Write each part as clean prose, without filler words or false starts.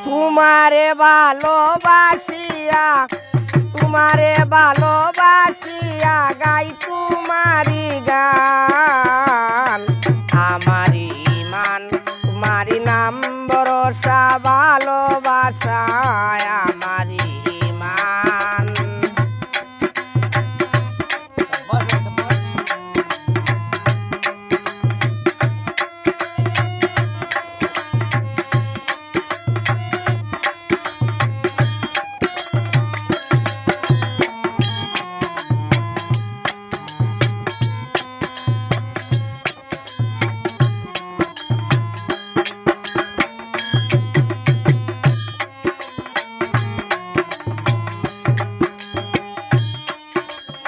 তোমারে ভালোবাসিয়া তোমারে ভালোবাসিয়া গাই তোমারি গান আমারি ইমান তোমারি নাম ভরসা ভালোবাসায় আমারি ইমান।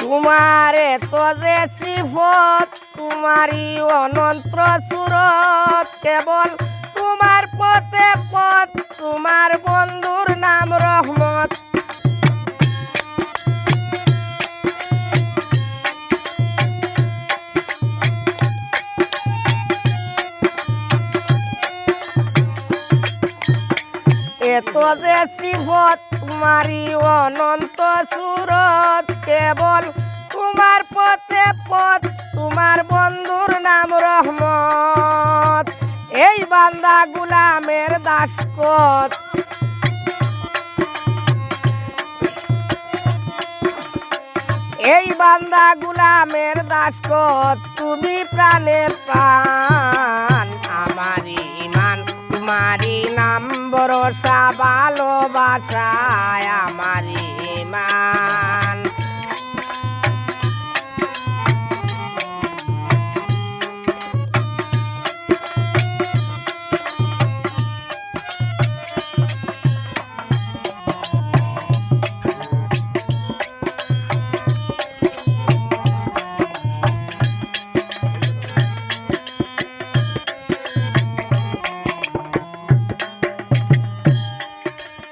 তোমারে তো যে সিফত তোমারি অনন্ত সুরত কেবল তোমার পথে পথ তোমার বন্ধুর নাম রহমত। এত যে সিফত তোমারি অনন্ত সুরত কেবল তোমার পথে পথ তোমার বন্ধুর নাম রহমত। এই বান্দা গুলামের দাসকত এই বান্দা গুলামের দাসকত তুমি প্রাণের প্রাণ আমারি ইমান তোমারি নাম ভরসা ভালোবাসায় আমারি ইমান।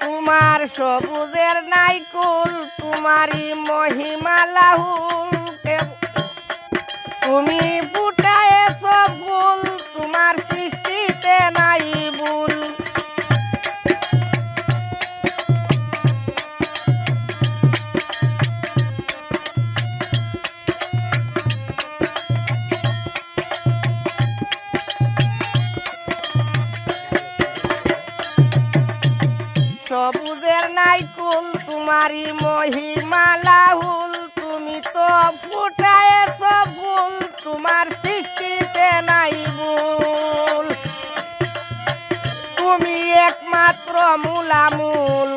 তোমার সবুজের নাইকুল তোমারি মহিমা লাহুল তুমি ফুটায়েছ ফুল তোমার সৃষ্টিতে নাই ভুল। সবুজের নাইকুল তোমারি মহিমা লাহুল তুমি তো ফুটায়েছ ফুল তোমার সৃষ্টিতে নাই ভুল। তুমি একমাত্র মূলামূল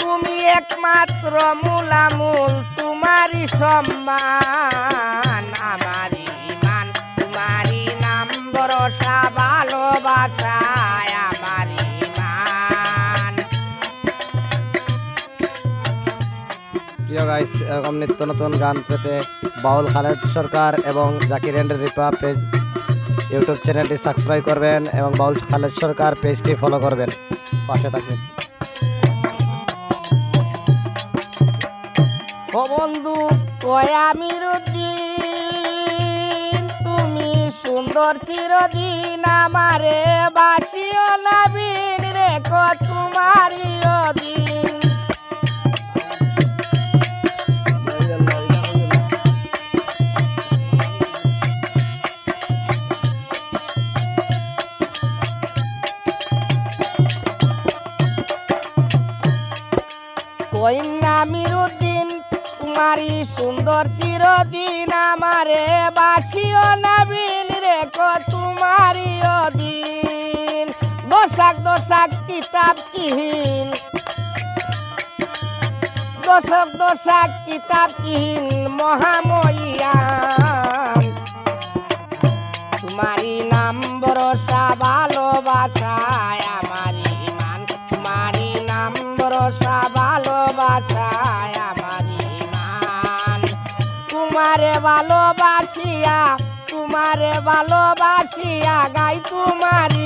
তুমি একমাত্র মূলামূল তোমারি সম্মান আমারি ইমান তোমারি নাম ভরসা ভালোবাসায় আমারি ইমান। প্রিয় গাইস, এরকম নিত্য নতুন গান পেতে বাউল খালেদ সরকার এবং Zakir and Ripa page YouTube চ্যানেলটি সাবস্ক্রাইব করবেন এবং বাউল খালেদ সরকার পেজটি ফলো করবেন, পাশে থাকবেন। ও বন্ধু কয় আমির উদ্দিন তুমি সুন্দর চিরদিন আমারে বাসিও নাবিন রেখো তোমারি অধীন। কই আমির উদ্দিন তোমারি সুন্দর চিরদিন আমারে বাসিও নাবিন রেখো তোমারি অধীন। দোষাক দোষাক কিতাবহীন দোষক দোষাক কিতাবহীন মহামহিয়ান তোমারি নাম ভরসা ভালোবাসায় আমারি ইমান তোমারি নাম ভরসা ভালোবাসায় আমারি ইমান। তোমারে ভালোবাসিয়া গাই তোমারি